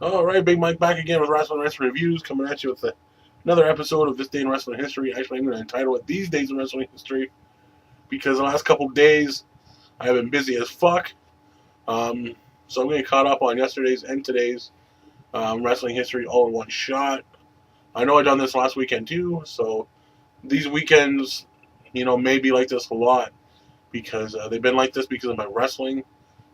All right, Big Mike back again with Wrestling Reviews, coming at you with another episode of This Day in Wrestling History. Actually, I'm going to entitle it These Days in Wrestling History because the last couple days I have been busy as fuck. Um, so I'm getting caught up on yesterday's and today's wrestling history all in one shot. I know I done this last weekend too, so these weekends, may be like this a lot because they've been like this because of my wrestling,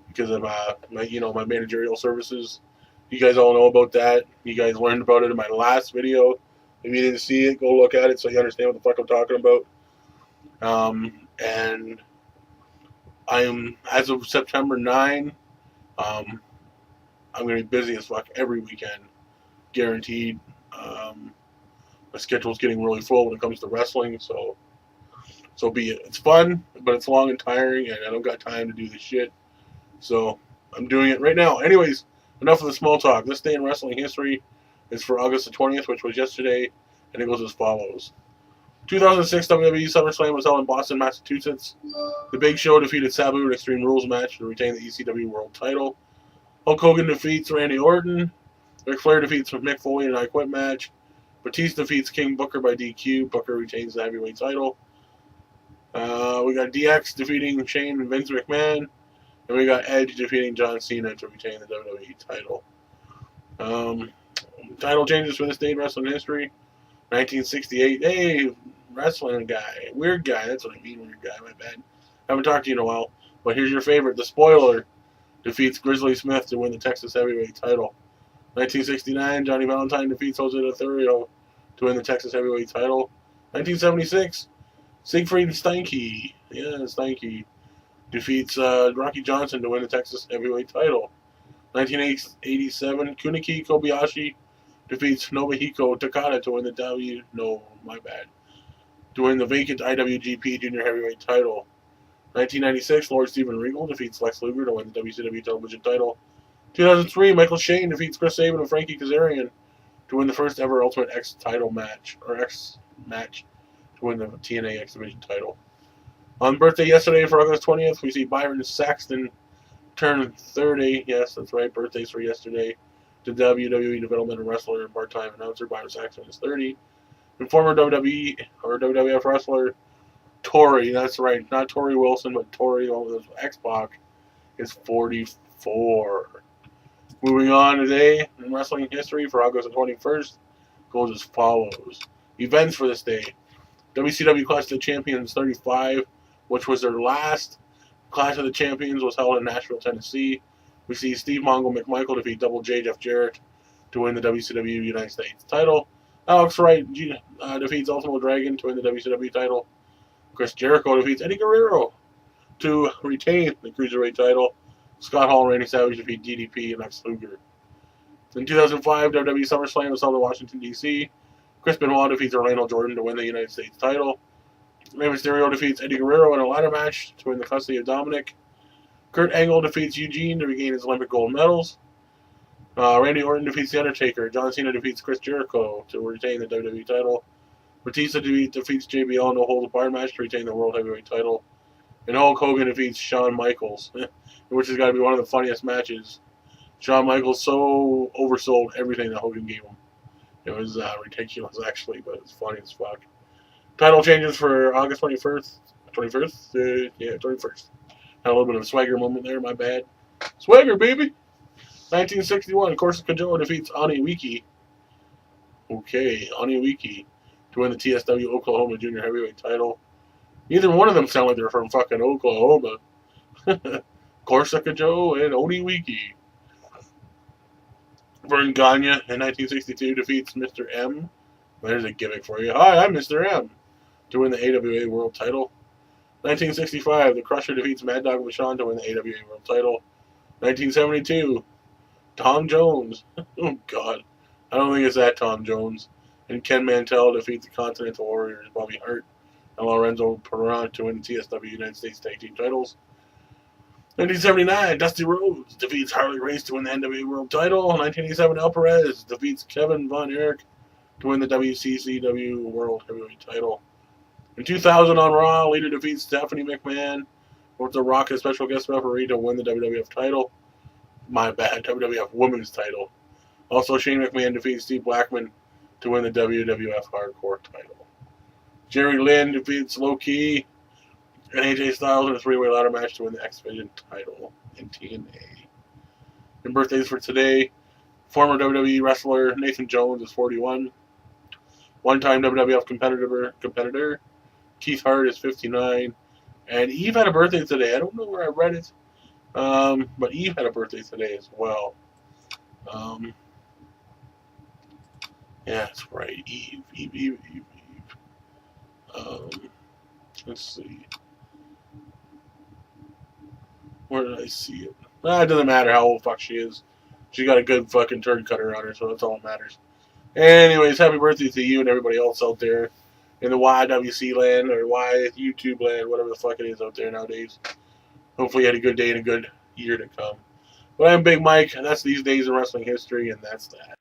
because of my managerial services. You guys all know about that. You guys learned about it in my last video. If you didn't see it, go look at it so you understand what the fuck I'm talking about. And I'm, as of September 9, um, I'm going to be busy as fuck every weekend, guaranteed. My schedule's getting really full when it comes to wrestling, so be it. It's fun, but it's long and tiring, and I don't got time to do this shit. So I'm doing it right now. Anyways, enough of the small talk. This day in wrestling history is for August the 20th, which was yesterday, and it goes as follows. 2006 WWE SummerSlam was held in Boston, Massachusetts. The Big Show defeated Sabu in an Extreme Rules match to retain the ECW World Title. Hulk Hogan defeats Randy Orton. Ric Flair defeats Mick Foley in an I Quit match. Batista defeats King Booker by DQ. Booker retains the heavyweight title. We got DX defeating Shane and Vince McMahon. And we got Edge defeating John Cena to retain the WWE title. Title changes for this day in wrestling history. 1968. Hey, wrestling guy. Weird guy. That's what I mean, weird guy. My bad. Haven't talked to you in a while. But here's your favorite. The Spoiler defeats Grizzly Smith to win the Texas Heavyweight title. 1969. Johnny Valentine defeats Jose Lothario to win the Texas Heavyweight title. 1976. Siegfried Steinke. Yeah, Steinke defeats Rocky Johnson to win the Texas Heavyweight title. 1987, Kuniki Kobayashi defeats Nobuhiko Takada to win the to win the vacant IWGP Junior Heavyweight title. 1996, Lord Steven Regal defeats Lex Luger to win the WCW Television title. 2003, Michael Shane defeats Chris Sabin and Frankie Kazarian to win the first ever Ultimate X title match, or X match, to win the TNA X Division title. On birthday yesterday for August 20th, we see Byron Saxton turn 30. Yes, that's right, birthdays for yesterday. The WWE developmental wrestler and part-time announcer Byron Saxton is 30. And former WWE or WWF wrestler Tori, that's right, not Tori Wilson, but Tori, X-Pac, is 44. Moving on today in wrestling history for August the 21st goes as follows. Events for this day. WCW Clash of the Champions 35, which was their last Clash of the Champions, was held in Nashville, Tennessee. We see Steve Mongo McMichael defeat Double J Jeff Jarrett to win the WCW United States title. Alex Wright defeats Ultimo Dragon to win the WCW title. Chris Jericho defeats Eddie Guerrero to retain the Cruiserweight title. Scott Hall and Randy Savage defeat DDP and Lex Luger. In 2005, WWE SummerSlam was held in Washington, D.C. Chris Benoit defeats Orlando Jordan to win the United States title. Rey Mysterio defeats Eddie Guerrero in a ladder match to win the custody of Dominic. Kurt Angle defeats Eugene to regain his Olympic gold medals. Randy Orton defeats The Undertaker. John Cena defeats Chris Jericho to retain the WWE title. Batista defeats JBL in a hold-apart match to retain the World Heavyweight title. And Hulk Hogan defeats Shawn Michaels, which has got to be one of the funniest matches. Shawn Michaels so oversold everything that Hogan gave him. It was ridiculous, actually, but it's funny as fuck. Title changes for August 21st. 21st? Yeah, 21st. Had a little bit of a swagger moment there, my bad. Swagger, baby! 1961, Corsica Joe defeats Ani Wiki. Okay, Ani Wiki to win the TSW Oklahoma Junior Heavyweight title. Neither one of them sound like they're from fucking Oklahoma. Corsica Joe and Oni Wiki. Vern Gagne in 1962 defeats Mr. M. There's a gimmick for you. Hi, I'm Mr. M. To win the AWA World title. 1965, The Crusher defeats Mad Dog Vachon to win the AWA World title. 1972, Tom Jones. Oh, God. I don't think it's that Tom Jones. And Ken Mantell defeats the Continental Warriors, Bobby Hart and Lorenzo Peron to win the TSW United States Tag Team titles. 1979, Dusty Rhodes defeats Harley Race to win the NWA World title. 1987, El Perez defeats Kevin Von Erich to win the WCCW World Heavyweight title. In 2000 on Raw, Lita defeats Stephanie McMahon with The Rock as special guest referee to win the WWF title. My bad, WWF Women's title. Also, Shane McMahon defeats Steve Blackman to win the WWF Hardcore title. Jerry Lynn defeats Low Key and AJ Styles in a three-way ladder match to win the X Division title in TNA. And birthdays for today: former WWE wrestler Nathan Jones is 41. One-time WWF competitor Keith Hart is 59. And Eve had a birthday today. I don't know where I read it, but Eve had a birthday today as well. Yeah, that's right. Eve. Let's see. Where did I see it? It doesn't matter how old fuck she is. She got a good fucking turn cutter on her, so that's all that matters. Anyways, happy birthday to you and everybody else out there in the YWC land or Y YouTube land, whatever the fuck it is out there nowadays. Hopefully you had a good day and a good year to come. But I'm Big Mike, and that's these days in wrestling history, and that's that.